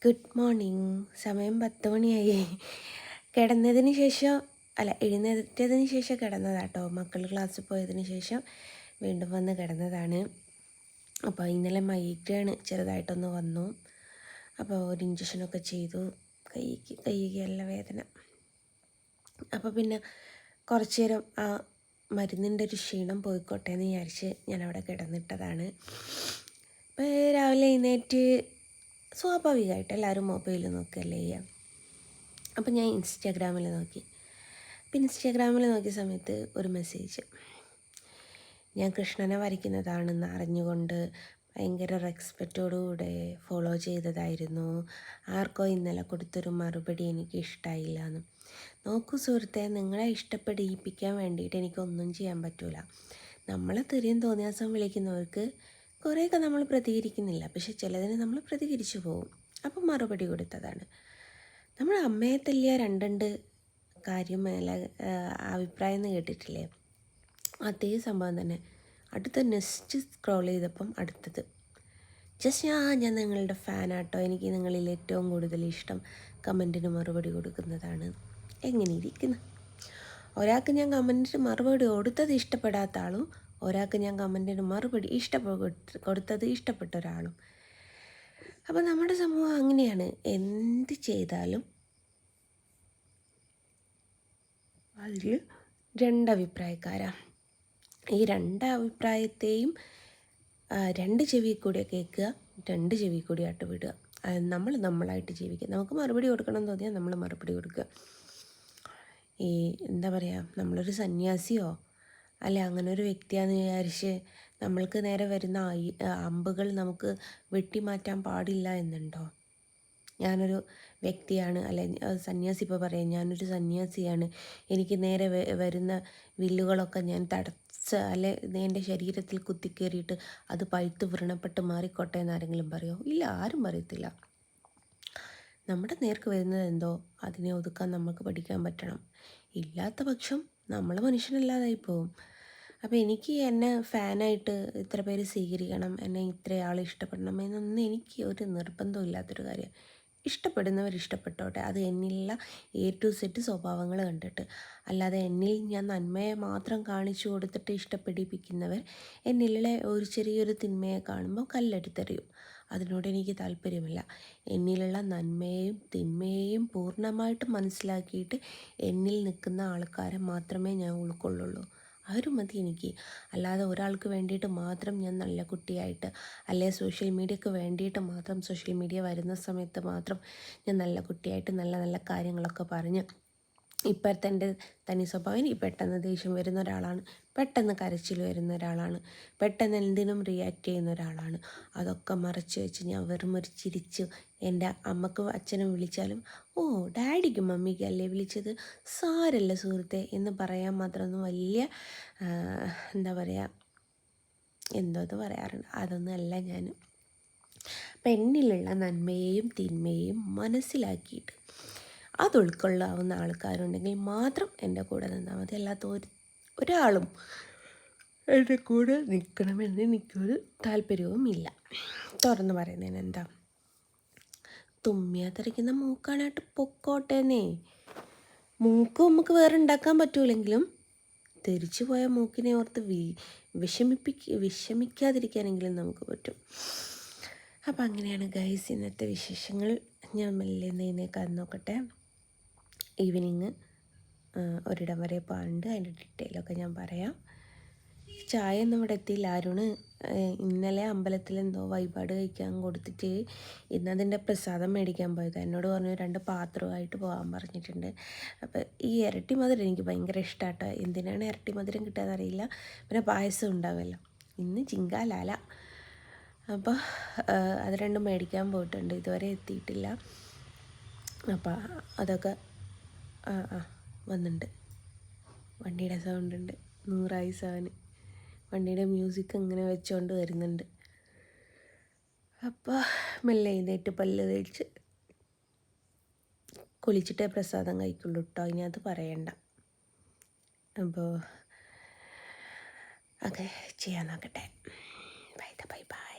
Good morning. സമയം 10 മണിയായി. കിടന്നതിന് ശേഷം എഴുന്നേറ്റതിന് ശേഷം കിടന്നതാട്ടോ. മക്കൾ ക്ലാസ്സിൽ പോയതിന് ശേഷം വീണ്ടും വന്ന് കിടന്നതാണ്. അപ്പോൾ ഇന്നലെ മൈഗ്രെയിൻ ചെറുതായിട്ടൊന്ന് വന്നു. അപ്പോൾ ഒരു ഇഞ്ചക്ഷനൊക്കെ ചെയ്തു. കൈക്ക് നല്ല വേദന. അപ്പോൾ പിന്നെ കുറച്ച് നേരം ആ മരുന്നിൻ്റെ ഒരു ക്ഷീണം പോയിക്കോട്ടെ എന്ന് വിചാരിച്ച് ഞാനവിടെ കിടന്നിട്ടതാണ്. ഇപ്പോൾ രാവിലെ എഴുന്നേറ്റ് സ്വാഭാവികമായിട്ട് എല്ലാവരും മൊബൈൽ നോക്കുകയല്ലേ ചെയ്യുക. അപ്പം ഞാൻ ഇൻസ്റ്റാഗ്രാമിൽ നോക്കി. അപ്പം ഇൻസ്റ്റാഗ്രാമിൽ നോക്കിയ സമയത്ത് ഒരു മെസ്സേജ്, ഞാൻ കൃഷ്ണനെ വരയ്ക്കുന്നതാണെന്ന് അറിഞ്ഞുകൊണ്ട് ഭയങ്കര റെസ്പെക്റ്റോടുകൂടെ ഫോളോ ചെയ്തതായിരുന്നു. ആർക്കോ ഇന്നലെ കൊടുത്തൊരു മറുപടി എനിക്ക് ഇഷ്ടമായില്ല എന്ന്. നോക്കൂ സുഹൃത്തെ, നിങ്ങളെ ഇഷ്ടപ്പെടിപ്പിക്കാൻ വേണ്ടിയിട്ട് എനിക്കൊന്നും ചെയ്യാൻ പറ്റില്ല. നമ്മളെ തെറിയും തോന്നിയാസം വിളിക്കുന്നവർക്ക് കുറേയൊക്കെ നമ്മൾ പ്രതികരിക്കുന്നില്ല, പക്ഷെ ചിലതിന് നമ്മൾ പ്രതികരിച്ചു പോകും. അപ്പം മറുപടി കൊടുത്തതാണ്. നമ്മൾ അമ്മയെ തല്ലിയ രണ്ട് കാര്യം അഭിപ്രായം എന്ന് കേട്ടിട്ടില്ലേ? അതേ സംഭവം തന്നെ. അടുത്ത നെക്സ്റ്റ് സ്ക്രോൾ ചെയ്തപ്പം അടുത്തത് ഞാൻ നിങ്ങളുടെ ഫാനാട്ടോ, എനിക്ക് നിങ്ങളിൽ ഏറ്റവും കൂടുതൽ ഇഷ്ടം കമൻറ്റിന് മറുപടി കൊടുക്കുന്നതാണ്. എങ്ങനെ ഇരിക്കുന്നു? ഒരാൾക്ക് ഞാൻ കമൻറ്റിന് മറുപടി കൊടുത്തത് ഇഷ്ടപ്പെടാത്ത ആളും, ഒരാൾക്ക് ഞാൻ കമൻറ്റിന് മറുപടി കൊടുത്തത് ഇഷ്ടപ്പെട്ട ഒരാളും. അപ്പം നമ്മുടെ സമൂഹം അങ്ങനെയാണ്. എന്ത് ചെയ്താലും അതിൽ രണ്ടഭിപ്രായക്കാരാണ്. ഈ രണ്ടഭിപ്രായത്തെയും രണ്ട് ചെവി കൂടെ കേൾക്കുക, രണ്ട് ചെവി കൂടി ആട്ട് വിടുക. നമ്മളായിട്ട് ജീവിക്കുക. നമുക്ക് മറുപടി കൊടുക്കണം എന്ന് തോന്നിയാൽ നമ്മൾ മറുപടി കൊടുക്കുക. ഈ എന്താ പറയുക, നമ്മളൊരു സന്യാസിയോ അങ്ങനെ ഒരു വ്യക്തിയാണെന്ന് വിചാരിച്ച് നമ്മൾക്ക് നേരെ വരുന്ന അമ്പുകൾ നമുക്ക് വെട്ടിമാറ്റാൻ പാടില്ല എന്നുണ്ടോ? ഞാനൊരു വ്യക്തിയാണ്, സന്യാസി ഇപ്പോൾ പറയാം, ഞാനൊരു സന്യാസിയാണ്, എനിക്ക് നേരെ വരുന്ന വില്ലുകളൊക്കെ ഞാൻ എൻ്റെ ശരീരത്തിൽ കുത്തിക്കേറിയിട്ട് അത് പഴുത്ത് വ്രണപ്പെട്ട് മാറിക്കോട്ടെ എന്ന് ആരെങ്കിലും പറയുമോ? ഇല്ല, ആരും പറയത്തില്ല. നമ്മുടെ നേർക്ക് വരുന്നത് എന്തോ അതിനെ ഒതുക്കാൻ നമുക്ക് പഠിക്കാൻ പറ്റണം. ഇല്ലാത്ത പക്ഷം നമ്മൾ മനുഷ്യനല്ലാതായി പോകും. അപ്പോൾ എനിക്ക് എന്നെ ഫാനായിട്ട് ഇത്ര പേര് സ്വീകരിക്കണം, എന്നെ ഇത്രയാൾ ഇഷ്ടപ്പെടണം എന്നൊന്നും എനിക്ക് ഒരു നിർബന്ധവും ഇല്ലാത്തൊരു കാര്യം. ഇഷ്ടപ്പെടുന്നവർ ഇഷ്ടപ്പെട്ടോട്ടെ. അത് എന്നിലുള്ള A to Z സ്വഭാവങ്ങൾ കണ്ടിട്ട്. അല്ലാതെ എന്നിൽ ഞാൻ നന്മയെ മാത്രം കാണിച്ചു കൊടുത്തിട്ട് ഇഷ്ടപ്പെടിപ്പിക്കുന്നവർ എന്നിലുള്ള ഒരു ചെറിയൊരു തിന്മയെ കാണുമ്പോൾ കല്ലെടുത്തെറിയും. അതിനോട് എനിക്ക് താല്പര്യമില്ല. എന്നിലുള്ള നന്മയെയും തിന്മയെയും പൂർണ്ണമായിട്ട് മനസ്സിലാക്കിയിട്ട് എന്നിൽ നിൽക്കുന്ന ആൾക്കാരെ മാത്രമേ ഞാൻ ഉൾക്കൊള്ളുള്ളൂ. ആരും മതി എനിക്ക്. അല്ലാതെ ഒരാൾക്ക് വേണ്ടിയിട്ട് മാത്രം ഞാൻ നല്ല കുട്ടിയായിട്ട്, സോഷ്യൽ മീഡിയക്ക് വേണ്ടിയിട്ട് മാത്രം, സോഷ്യൽ മീഡിയ വരുന്ന സമയത്ത് മാത്രം ഞാൻ നല്ല കുട്ടിയായിട്ട് നല്ല നല്ല കാര്യങ്ങളൊക്കെ പറഞ്ഞ്, ഇപ്പോഴത്തെ എൻ്റെ തനി സ്വഭാവം, എനിക്ക് പെട്ടെന്ന് ദേഷ്യം വരുന്ന ഒരാളാണ്, പെട്ടെന്ന് കരച്ചിൽ വരുന്ന ഒരാളാണ്, പെട്ടെന്ന് എന്തിനും റിയാക്ട് ചെയ്യുന്ന ഒരാളാണ്. അതൊക്കെ മറച്ച് വെച്ച് ഞാൻ വെറും ഒരു ചിരിച്ചു എൻ്റെ അമ്മക്കും അച്ഛനും വിളിച്ചാലും ഓ ഡാഡിക്കും മമ്മിക്കും അല്ലേ വിളിച്ചത്, സാരല്ല സുഹൃത്തെ എന്ന് പറയാൻ മാത്രമൊന്നും വലിയ എന്താ പറയുക, എന്തോന്ന് പറയാറുണ്ട്, അതൊന്നും അല്ല ഞാൻ. അപ്പം എന്നിലുള്ള നന്മയെയും തിന്മയെയും മനസ്സിലാക്കിയിട്ട് അത് ഉൾക്കൊള്ളാവുന്ന ആൾക്കാരുണ്ടെങ്കിൽ മാത്രം എൻ്റെ കൂടെ നിന്നാൽ മതി. അല്ലാത്ത ഒരാളും എൻ്റെ കൂടെ നിൽക്കണമെന്ന് എനിക്കൊരു താല്പര്യവും ഇല്ല. തുറന്ന് പറയുന്നതിന് എന്താ, തുമ്മിയാ തെറിക്കുന്ന മൂക്കാനായിട്ട് പൊക്കോട്ടേന്നേ. മൂക്ക് നമുക്ക് വേറെ ഉണ്ടാക്കാൻ പറ്റൂലെങ്കിലും തെറിച്ചു പോയ മൂക്കിനെ ഓർത്ത് വിഷമിക്കാതിരിക്കാനെങ്കിലും നമുക്ക് പറ്റും. അപ്പം അങ്ങനെയാണ് ഗൈസ് ഇന്നത്തെ വിശേഷങ്ങൾ. ഞാൻ മെല്ലെ നെയ്നേക്കാൻ നോക്കട്ടെ. ഈവനിങ് ഒരിടം വരെ പോകാനുണ്ട്, അതിൻ്റെ ഡീറ്റെയിലൊക്കെ ഞാൻ പറയാം. ചായ ഒന്നും ഇവിടെ എത്തിയില്ല. അരുണ് ഇന്നലെ അമ്പലത്തിലെന്തോ വഴിപാട് കഴിക്കാൻ കൊടുത്തിട്ട് ഇന്നതിൻ്റെ പ്രസാദം മേടിക്കാൻ പോയത്. എന്നോട് പറഞ്ഞു 2 പാത്രമായിട്ട് പോകാൻ പറഞ്ഞിട്ടുണ്ട്. അപ്പോൾ ഈ ഇരട്ടി മധുരം എനിക്ക് ഭയങ്കര ഇഷ്ടമാട്ടോ. എന്തിനാണ് ഇരട്ടി മധുരം കിട്ടുകയെന്ന് അറിയില്ല. പിന്നെ പായസം ഉണ്ടാവുമല്ലോ, ഇന്ന് ചിങ്കാലാല. അപ്പോൾ അത് രണ്ടും മേടിക്കാൻ പോയിട്ടുണ്ട്, ഇതുവരെ എത്തിയിട്ടില്ല. അപ്പോൾ അതൊക്കെ വന്നിട്ടുണ്ട്. വണ്ടിയുടെ സൗണ്ട് ഉണ്ട്, 100 സവന് വണ്ടിയുടെ മ്യൂസിക് ഇങ്ങനെ വെച്ചുകൊണ്ട് വരുന്നുണ്ട്. അപ്പോൾ മെല്ലെ എഴുന്നേറ്റ് പല്ല് തേച്ച് കുളിച്ചിട്ടേ പ്രസാദം കഴിക്കുള്ളൂ കേട്ടോ, ഇനി അത് പറയണ്ട. അപ്പോൾ ഓക്കെ, ചെയ്യാൻ നോക്കട്ടെ. Bye bye.